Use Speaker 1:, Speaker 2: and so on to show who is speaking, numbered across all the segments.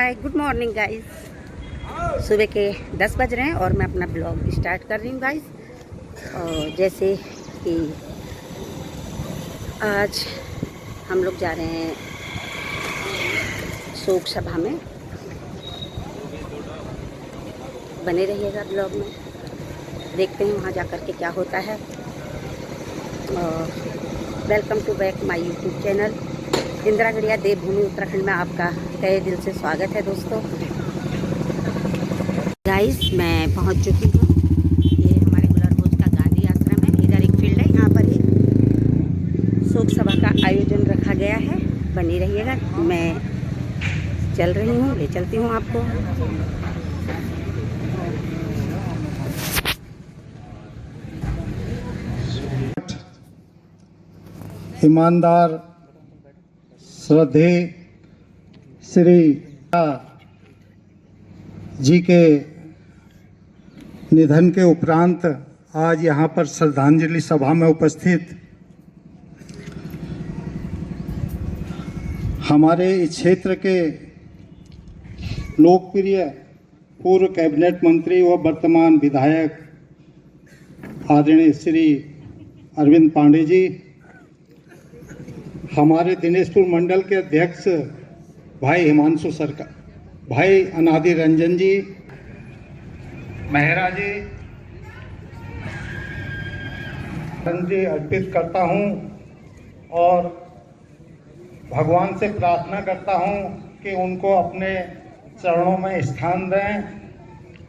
Speaker 1: Hi good morning guys. सुबह के 10 बज रहे हैं और मैं अपना ब्लॉग स्टार्ट कर रही हूँ गाइस। और जैसे कि आज हम लोग जा रहे हैं शोक सभा में, बने रहिएगा ब्लॉग में, देखते हैं वहाँ जा कर के क्या होता है। और welcome to back my YouTube channel. इंदिरागढ़िया देवभूमि उत्तराखंड में आपका तहे दिल से स्वागत है दोस्तों। गाइस मैं पहुंच चुकी हूँ। ये हमारे गुलरभोज का गांधी आश्रम है। इधर एक फील्ड है, यहाँ पर ही शोक सभा का आयोजन रखा गया है। बनी रहिएगा, मैं चल रही हूँ, ले चलती हूँ आपको।
Speaker 2: ईमानदार श्रद्धेय श्री जी के निधन के उपरांत आज यहाँ पर श्रद्धांजलि सभा में उपस्थित हमारे इस क्षेत्र के लोकप्रिय पूर्व कैबिनेट मंत्री व वर्तमान विधायक आदरणीय श्री अरविंद पांडे जी, हमारे दिनेशपुर मंडल के अध्यक्ष भाई हिमांशु सरकार, भाई अनादि रंजन जी, मेहरा जी, श्रद्धांजलि अर्पित करता हूं और भगवान से प्रार्थना करता हूं कि उनको अपने चरणों में स्थान दें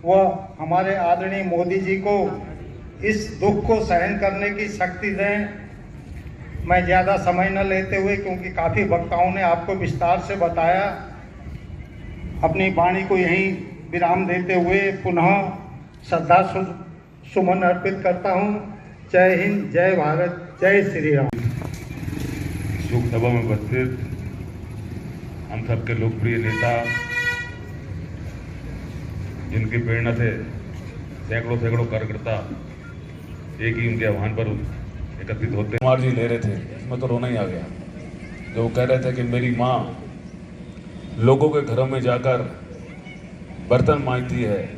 Speaker 2: व हमारे आदरणीय मोदी जी को इस दुख को सहन करने की शक्ति दें। मैं ज़्यादा समय न लेते हुए, क्योंकि काफ़ी वक्ताओं ने आपको विस्तार से बताया, अपनी वाणी को यहीं विराम देते हुए पुनः श्रद्धा सुमन अर्पित करता हूं। जय हिंद, जय भारत, जय श्री राम।
Speaker 3: शोक सभा में उपस्थित हम सबके लोकप्रिय नेता, जिनकी प्रेरणा से सैकड़ों कार्यकर्ता एक ही उनके आह्वान पर एकत्रित होते। कुमार जी ले रहे थे, इसमें तो रोना ही आ गया। जो कह रहे थे कि मेरी माँ लोगों के घरों में जाकर बर्तन मांजती है,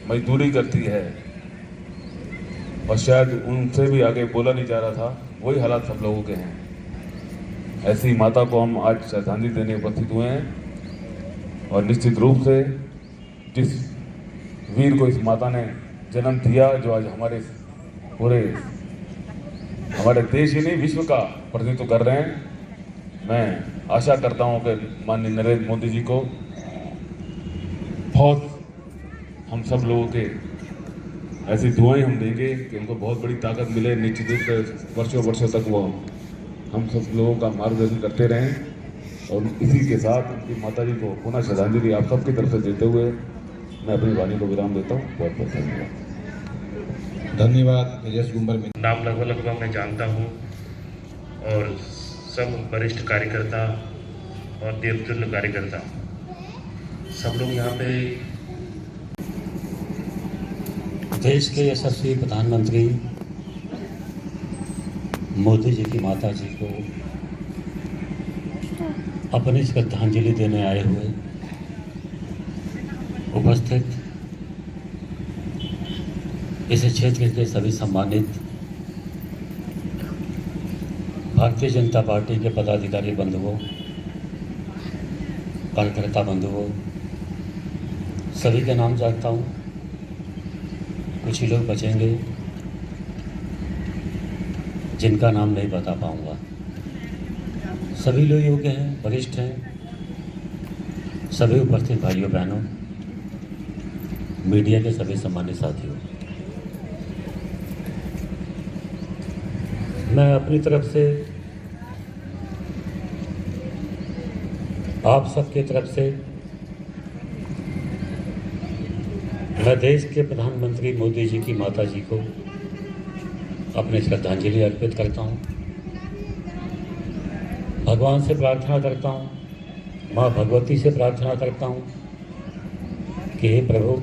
Speaker 3: मजदूरी करती है, और शायद उनसे भी आगे बोला नहीं जा रहा था। वही हालात सब लोगों के हैं। ऐसी माता को हम आज श्रद्धांजलि देने उपस्थित हुए हैं। और निश्चित रूप से जिस वीर को इस माता ने जन्म दिया, जो आज हमारे देश ही नहीं विश्व का प्रतिनिधित्व कर रहे हैं, मैं आशा करता हूं कि माननीय नरेंद्र मोदी जी को बहुत, हम सब लोगों के ऐसी दुआएं हम देंगे कि उनको बहुत बड़ी ताकत मिले। निश्चित रूप से वर्षों तक वो हम सब लोगों का मार्गदर्शन करते रहें। और इसी के साथ उनकी माता जी को पुनः श्रद्धांजलि आप सबकी तरफ से देते हुए मैं अपनी वाणी को विराम देता हूँ। बहुत बहुत धन्यवाद।
Speaker 4: धन्यवाद। यश गुंबर में
Speaker 5: नाम लगभग मैं जानता हूँ और सब वरिष्ठ कार्यकर्ता और देवतुल्य कार्यकर्ता सब लोग यहाँ पे
Speaker 6: देश के यशस्वी प्रधानमंत्री मोदी जी की माता जी को अपनी श्रद्धांजलि देने आए हुए उपस्थित इस क्षेत्र के सभी सम्मानित भारतीय जनता पार्टी के पदाधिकारी बंधुओं, कार्यकर्ता बंधुओं, सभी के नाम जानता हूँ। कुछ ही लोग बचेंगे जिनका नाम नहीं बता पाऊँगा। सभी लोग योग्य हैं, वरिष्ठ हैं। सभी उपस्थित भाइयों बहनों, मीडिया के सभी सम्मानित साथियों, मैं अपनी तरफ से आप सबकी तरफ से मैं देश के प्रधानमंत्री मोदी जी की माता जी को अपनी श्रद्धांजलि अर्पित करता हूं। भगवान से प्रार्थना करता हूं, माँ भगवती से प्रार्थना करता हूं कि हे प्रभु,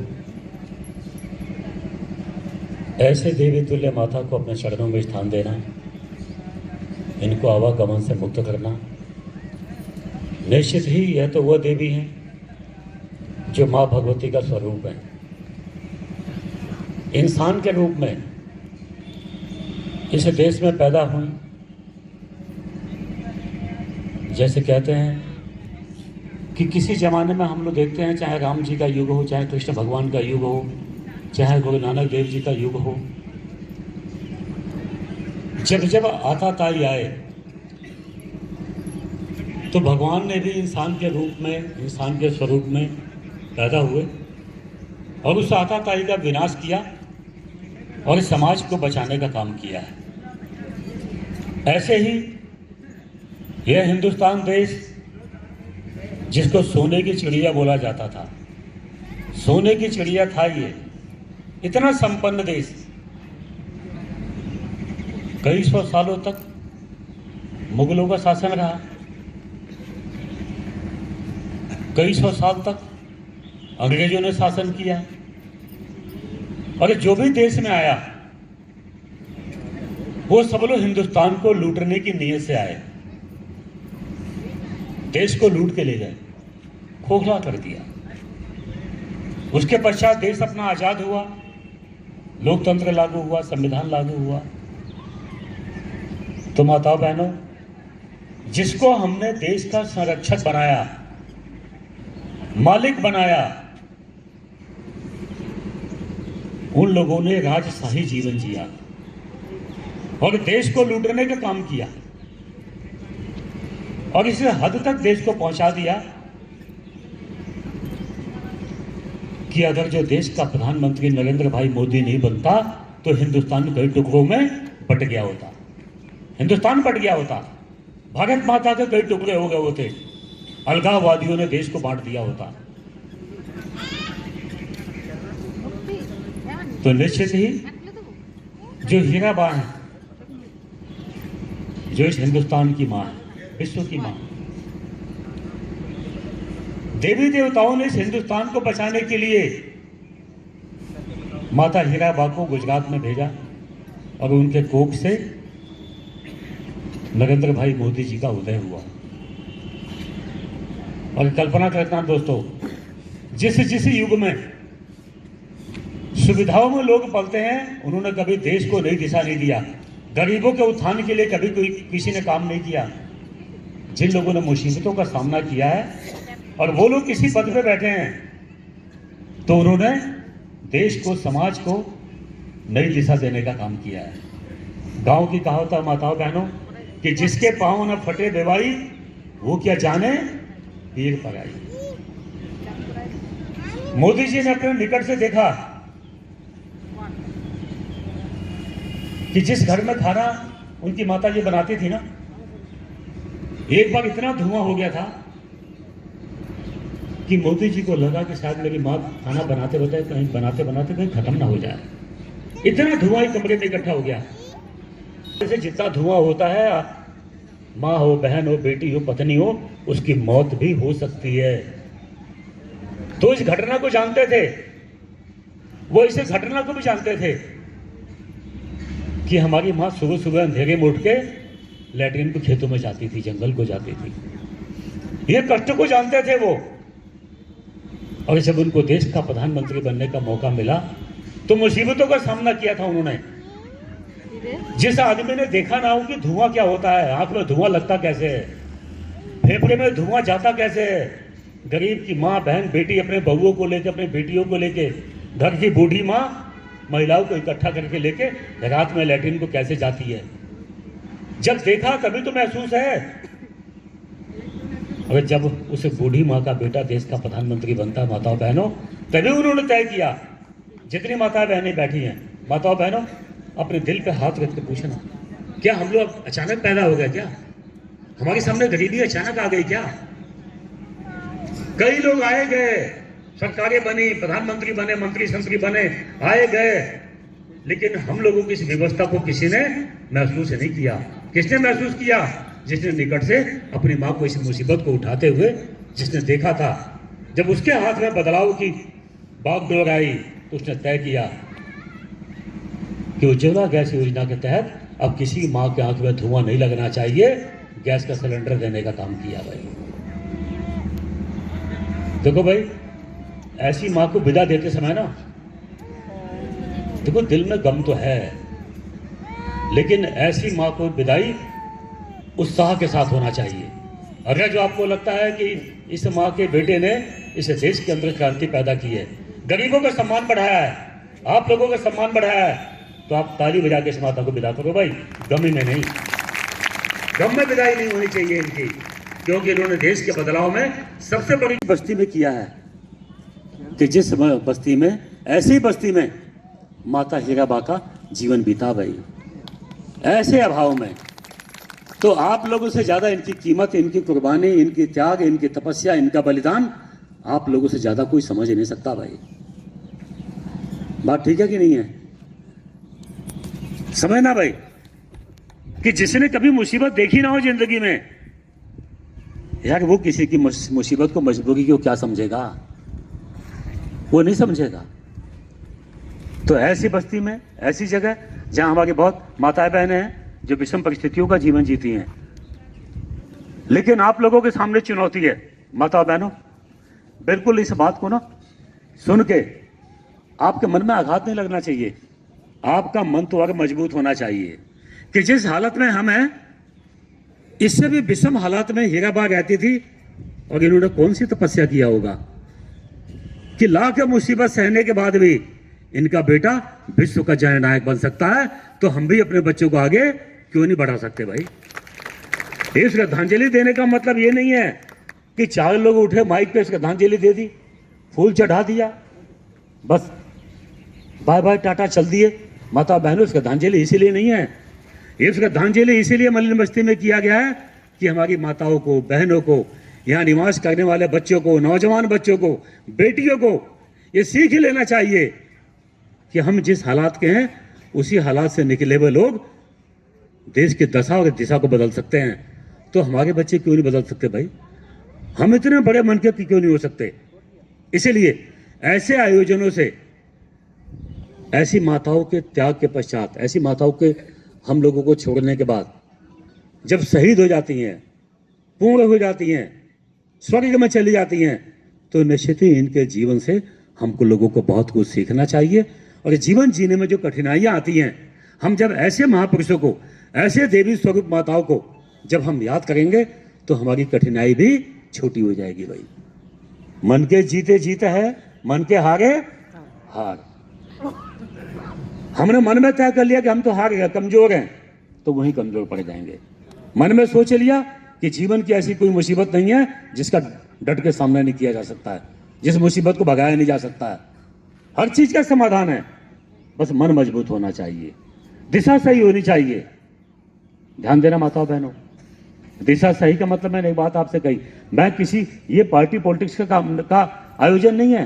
Speaker 6: ऐसे देवी तुल्य माता को अपने चरणों में स्थान देना, इनको आवागमन से मुक्त करना। निश्चित ही यह तो वह देवी हैं जो माँ भगवती का स्वरूप है, इंसान के रूप में इस देश में पैदा हुई। जैसे कहते हैं कि किसी ज़माने में हम लोग देखते हैं, चाहे राम जी का युग हो, चाहे कृष्ण भगवान का युग हो, चाहे गुरु नानक देव जी का युग हो, जब जब आताताई आए तो भगवान ने भी इंसान के रूप में, इंसान के स्वरूप में पैदा हुए और उस आताताई का विनाश किया और इस समाज को बचाने का काम किया है। ऐसे ही यह हिंदुस्तान देश, जिसको सोने की चिड़िया बोला जाता था, सोने की चिड़िया था ये, इतना संपन्न देश, कई सौ सालों तक मुगलों का शासन रहा, कई सौ साल तक अंग्रेजों ने शासन किया और जो भी देश में आया वो सब लोग हिंदुस्तान को लूटने की नीयत से आए, देश को लूट के ले गए, खोखला कर दिया। उसके पश्चात देश अपना आजाद हुआ, लोकतंत्र लागू हुआ, संविधान लागू हुआ। तो माताओं बहनों, जिसको हमने देश का संरक्षक बनाया, मालिक बनाया, उन लोगों ने राजशाही जीवन जिया और देश को लूटने का काम किया और इस हद तक देश को पहुंचा दिया कि अगर जो देश का प्रधानमंत्री नरेंद्र भाई मोदी नहीं बनता तो हिंदुस्तान कई टुकड़ों में बट गया होता, हिंदुस्तान बट गया होता, भारत माता के कई टुकड़े हो गए होते, अलगाववादियों ने देश को बांट दिया होता। तो निश्चित ही जो हीराबाई है, जो इस हिंदुस्तान की मां है, विश्व की मां, देवी देवताओं ने इस हिंदुस्तान को बचाने के लिए माता हीराबाई को गुजरात में भेजा और उनके कोख से नरेंद्र भाई मोदी जी का उदय हुआ। और कल्पना करता हूं दोस्तों, जिस युग में सुविधाओं में लोग पलते हैं, उन्होंने कभी देश को नई दिशा नहीं दिया, गरीबों के उत्थान के लिए कभी कोई किसी ने काम नहीं किया। जिन लोगों ने मुसीबतों का सामना किया है और वो लोग किसी पद पे बैठे हैं, तो उन्होंने देश को, समाज को नई दिशा देने का काम किया है। गांव की कहावत है माताओं बहनों कि जिसके पांव न फटे बेवाई, वो क्या जाने पीर पराई। मोदी जी ने अपने निकट से देखा कि जिस घर में खाना उनकी माता जी बनाती थी ना, एक बार इतना धुआं हो गया था कि मोदी जी को लगा कि शायद मेरी माँ खाना बनाते बनाते कहीं खत्म ना हो जाए। इतना धुआं ही कमरे में इकट्ठा हो गया। जैसे जितना धुआं होता है, माँ हो, बहन हो, बेटी हो, पत्नी हो, उसकी मौत भी हो सकती है। तो इस घटना को जानते थे, वो इस घटना को भी जानते थे कि हमारी माँ सुबह सुबह अंधेरे में उठ के लैट्रिन को खेतों में जाती थी, जंगल को जाती थी। ये कष्ट को जानते थे वो। और जब उनको देश का प्रधानमंत्री बनने का मौका मिला तो मुसीबतों का सामना किया था उन्होंने। जिस आदमी ने देखा ना हो कि धुआं क्या होता है, आंख में धुआं लगता कैसे है, फेफड़े में धुआं जाता कैसे है, गरीब की माँ, बहन, बेटी अपने बहुओं को लेके, अपने बेटियों को लेके, घर की बूढ़ी माँ महिलाओं को इकट्ठा करके लेके रात में लैट्रिन को कैसे जाती है, जब देखा तभी तो महसूस है। और जब उस बूढ़ी माँ का बेटा देश का प्रधानमंत्री बनता, माताओं बहनों, तभी उन्होंने तय किया, जितनी माताएं बहनें बैठी हैं, माताओं बहनों, अपने दिल पे हाथ रख के पूछना, क्या हम लोग अचानक पैदा हो गए? क्या हमारे सामने गरीबी अचानक आ गई? क्या कई लोग आए गए, सरकारें बनी, प्रधानमंत्री बने, मंत्री संत्री बने, आए गए, लेकिन हम लोगों की इस व्यवस्था को किसी ने महसूस नहीं किया। किसने महसूस किया? जिसने निकट से अपनी माँ को इस मुसीबत को उठाते हुए जिसने देखा था। जब उसके हाथ में बदलाव की बागडोर आई तो उसने तय किया कि उज्ज्वला गैस योजना के तहत अब किसी माँ के आंख में धुआं नहीं लगना चाहिए, गैस का सिलेंडर देने का काम किया। भाई देखो भाई, ऐसी माँ को विदा देते समय ना, देखो दिल में गम तो है, लेकिन ऐसी माँ को विदाई उत्साह के साथ होना चाहिए। अगर जो आपको लगता है कि इस माँ के बेटे ने इस देश के अंदर क्रांति पैदा की है, गरीबों का सम्मान बढ़ाया है, आप लोगों का सम्मान बढ़ाया है, तो आप ताली बजा के इस माता को विदा करो भाई, गम में नहीं, गम में विदाई नहीं होनी चाहिए इनकी, क्योंकि इन्होंने देश के बदलाव में सबसे बड़ी बस्ती में किया है कि जिस बस्ती में, ऐसी बस्ती में माता हीराबा का जीवन बीता भाई, ऐसे अभाव में। तो आप लोगों से ज्यादा इनकी कीमत, इनकी कुर्बानी, इनकी त्याग, इनकी तपस्या, इनका बलिदान आप लोगों से ज्यादा कोई समझ नहीं सकता भाई। बात ठीक है कि नहीं है? समझना भाई कि जिसने कभी मुसीबत देखी ना हो जिंदगी में, यार वो किसी की मुसीबत को, मजबूरी को क्या समझेगा? वो नहीं समझेगा। तो ऐसी बस्ती में, ऐसी जगह जहां हमारी बहुत माताएं बहनें हैं जो विषम परिस्थितियों का जीवन जीती हैं, लेकिन आप लोगों के सामने चुनौती है माता बहनों, बिल्कुल इस बात को ना सुन के आपके मन में आघात नहीं लगना चाहिए। आपका मन तो और मजबूत होना चाहिए कि जिस हालत में हम हैं, इससे भी विषम हालात में हीराबा रहती थी, और इन्होंने कौन सी तपस्या किया होगा कि लाख मुसीबत सहने के बाद भी इनका बेटा विश्व का जननायक बन सकता है। तो हम भी अपने बच्चों को आगे क्यों नहीं बढ़ा सकते भाई? ये श्रद्धांजलि देने का मतलब ये नहीं है कि 4 लोग उठे माइक पे श्रद्धांजलि दे दी, फूल चढ़ा दिया, बस बाय बाय टाटा चल दिए। माता बहनों, श्रद्धांजलि इसीलिए नहीं है। ये श्रद्धांजलि इसीलिए मलिन बस्ती में किया गया है कि हमारी माताओं को, बहनों को, यहाँ निवास करने वाले बच्चों को, नौजवान बच्चों को, बेटियों को ये सीख लेना चाहिए कि हम जिस हालात के हैं उसी हालात से निकले हुए लोग देश की दशा और दिशा को बदल सकते हैं। तो हमारे बच्चे क्यों नहीं बदल सकते भाई? हम इतने बड़े मन के क्यों नहीं हो सकते? इसीलिए ऐसे आयोजनों से, ऐसी माताओं के त्याग के पश्चात, ऐसी माताओं के हम लोगों को छोड़ने के बाद जब शहीद हो जाती हैं, पूर्ण हो जाती हैं, स्वर्ग में चली जाती हैं, तो निश्चित ही इनके जीवन से हमको लोगों को बहुत कुछ सीखना चाहिए। और जीवन जीने में जो कठिनाइयां आती हैं, हम जब ऐसे महापुरुषों को, ऐसे देवी स्वरूप माताओं को जब हम याद करेंगे तो हमारी कठिनाई भी छोटी हो जाएगी भाई। मन के जीते जीते है, मन के हारे हार। हमने मन में तय कर लिया कि हम तो हार गए, कमजोर हैं, तो वहीं कमजोर पड़ जाएंगे। मन में सोच लिया कि जीवन की ऐसी कोई मुसीबत नहीं है जिसका डट के सामना नहीं किया जा सकता है, जिस मुसीबत को भगाया नहीं जा सकता है। हर चीज का समाधान है, बस मन मजबूत होना चाहिए, दिशा सही होनी चाहिए। ध्यान देना माताओं बहनों, दिशा सही का मतलब मैंने एक बात आपसे कही, मैं किसी ये पार्टी पॉलिटिक्स का आयोजन नहीं है।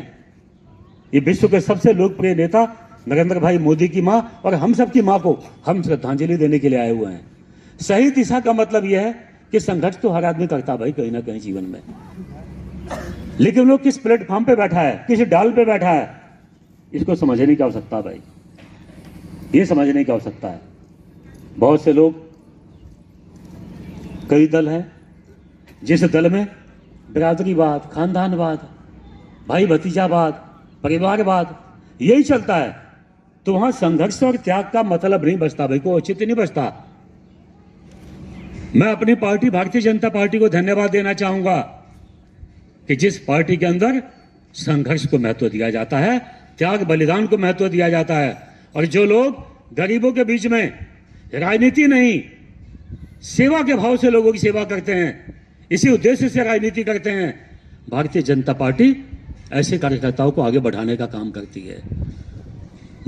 Speaker 6: ये विश्व के सबसे लोकप्रिय नेता नरेंद्र भाई मोदी की मां और हम सब की मां को हम श्रद्धांजलि देने के लिए आए हुए हैं। सही दिशा का मतलब यह है कि संघर्ष तो हर आदमी करता भाई कहीं ना कहीं जीवन में, लेकिन वो किस प्लेटफॉर्म पे बैठा है, किस डाल पे बैठा है, इसको समझने की आवश्यकता भाई, ये समझने की आवश्यकता है। बहुत से लोग, कई दल हैं, जिस दल में बिरादरीवाद, खानदानवाद, भाई भतीजावाद, परिवारवाद यही चलता है, तो वहां संघर्ष और त्याग का मतलब नहीं बचता भाई, को औचित्य नहीं बचता। मैं अपनी पार्टी भारतीय जनता पार्टी को धन्यवाद देना चाहूंगा कि जिस पार्टी के अंदर संघर्ष को महत्व दिया जाता है, त्याग बलिदान को महत्व दिया जाता है, और जो लोग गरीबों के बीच में राजनीति नहीं, सेवा के भाव से लोगों की सेवा करते हैं, इसी उद्देश्य से राजनीति करते हैं, भारतीय जनता पार्टी ऐसे कार्यकर्ताओं को आगे बढ़ाने का काम करती है।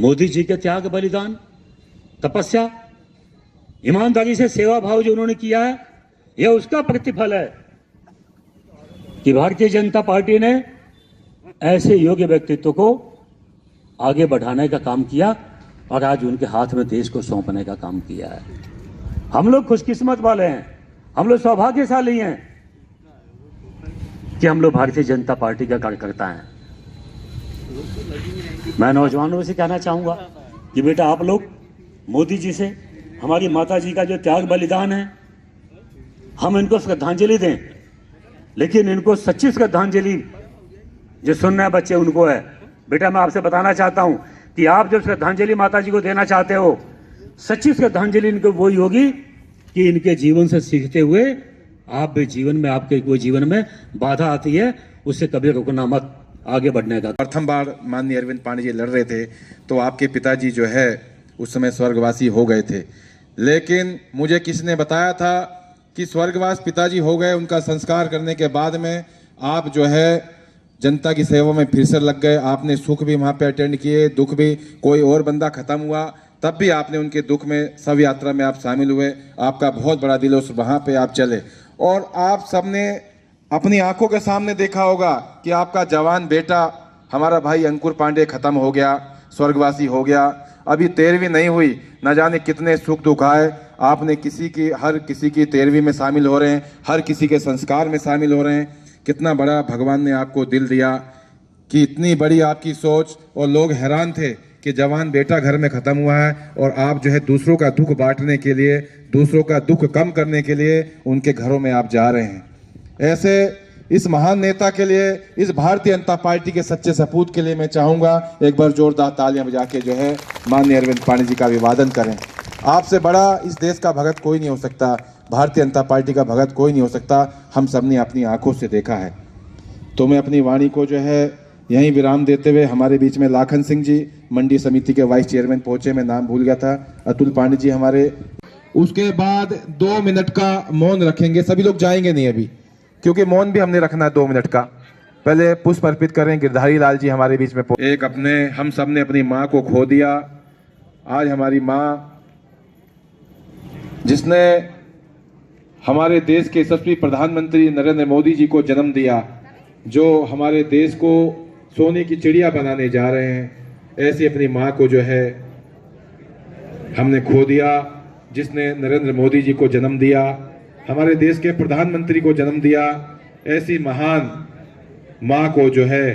Speaker 6: मोदी जी के त्याग बलिदान, तपस्या, ईमानदारी से सेवा भाव जो उन्होंने किया है, यह उसका प्रतिफल है कि भारतीय जनता पार्टी ने ऐसे योग्य व्यक्तित्व को आगे बढ़ाने का काम किया और आज उनके हाथ में देश को सौंपने का काम किया है। हम लोग खुशकिस्मत वाले हैं, हम लोग सौभाग्यशाली हैं कि हम लोग भारतीय जनता पार्टी का कार्यकर्ता हैं। मैं नौजवानों से कहना चाहूंगा कि बेटा आप लोग मोदी जी से, हमारी माता जी का जो त्याग बलिदान है, हम इनको श्रद्धांजलि दें, लेकिन इनको सच्ची श्रद्धांजलि जो सुनना है बच्चे उनको है। बेटा मैं आपसे बताना चाहता हूं कि आप जब श्रद्धांजलि माता जी को देना चाहते हो, सच्ची श्रद्धांजलि इनको वही होगी कि इनके जीवन से सीखते हुए आप भी जीवन में, आपके कोई जीवन में बाधा आती है उससे कभी रुकना मत, आगे बढ़ने का।
Speaker 4: प्रथम बार माननीय अरविंद पांडे जी लड़ रहे थे तो आपके पिताजी जो है उस समय स्वर्गवासी हो गए थे, लेकिन मुझे किसी ने बताया था कि स्वर्गवास पिताजी हो गए, उनका संस्कार करने के बाद में आप जो है जनता की सेवा में फिर से लग गए। आपने सुख भी वहाँ पे अटेंड किए, दुख भी, कोई और बंदा खत्म हुआ तब भी आपने उनके दुख में, सब यात्रा में आप शामिल हुए। आपका बहुत बड़ा दिल है, उस वहाँ पे आप चले। और आप सबने अपनी आंखों के सामने देखा होगा कि आपका जवान बेटा हमारा भाई अंकुर पांडे खत्म हो गया, स्वर्गवासी हो गया। अभी 13वीं नहीं हुई, न जाने कितने सुख दुख आए। आपने हर किसी की 13वीं में शामिल हो रहे हैं, हर किसी के संस्कार में शामिल हो रहे हैं। कितना बड़ा भगवान ने आपको दिल दिया कि इतनी बड़ी आपकी सोच, और लोग हैरान थे कि जवान बेटा घर में खत्म हुआ है और आप जो है दूसरों का दुख बांटने के लिए, दूसरों का दुख कम करने के लिए उनके घरों में आप जा रहे हैं। ऐसे इस महान नेता के लिए, इस भारतीय जनता पार्टी के सच्चे सपूत के लिए मैं चाहूंगा एक बार जोरदार तालियां बजा के जो है माननीय अरविंद पांडे जी का अभिवादन करें। आपसे बड़ा इस देश का भगत कोई नहीं हो सकता, भारतीय जनता पार्टी का भगत कोई नहीं हो सकता, हम सब ने अपनी आंखों से देखा है। तो मैं अपनी वाणी को जो है यहीं विराम देते हुए, हमारे बीच में लाखन सिंह जी मंडी समिति के वाइस चेयरमैन पहुंचे, मैं नाम भूल गया था, अतुल पांडे जी हमारे। उसके बाद 2 मिनट का मौन रखेंगे, सभी लोग जाएंगे नहीं अभी, क्योंकि मौन भी हमने रखना है 2 मिनट का। पहले पुष्प अर्पित करें। गिरधारी लाल जी हमारे बीच में, एक अपने, हम सब ने अपनी माँ को खो दिया। आज हमारी माँ, जिसने हमारे देश के यशस्वी प्रधानमंत्री नरेंद्र मोदी जी को जन्म दिया, जो हमारे देश को सोने की चिड़िया बनाने जा रहे हैं, ऐसी अपनी माँ को जो है हमने खो दिया, जिसने नरेंद्र मोदी जी को जन्म दिया, हमारे देश के प्रधानमंत्री को जन्म दिया। ऐसी महान माँ को जो है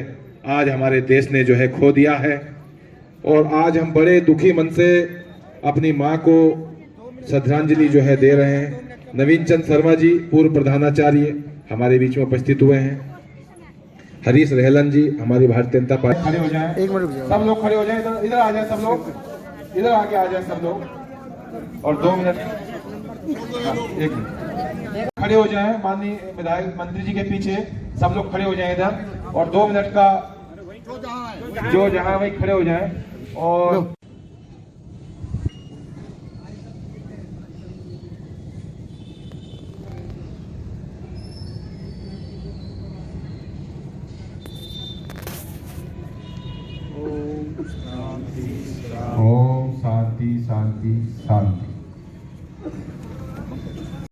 Speaker 4: आज हमारे देश ने जो है खो दिया है। और आज हम बड़े दुखी मन से अपनी माँ को श्रद्धांजलि जो है दे रहे हैं। नवीन चंद शर्मा जी पूर्व प्रधानाचार्य हमारे बीच में उपस्थित हुए हैं। हरीश रहलन जी हमारी भारतीय जनता पार्टी, खड़े हो जाएं, एक मिनट, सब लोग खड़े हो जाएं, इधर आ जाएं, सब लोग इधर आगे आ जाएं सब लोग। और 2 मिनट, एक मिनट खड़े हो जाएं, माननीय विधायक मंत्री जी के पीछे सब लोग खड़े हो जाएं इधर। और 2 मिनट का जो जहां वही खड़े हो जाएं। और ओम शांति शांति शांति।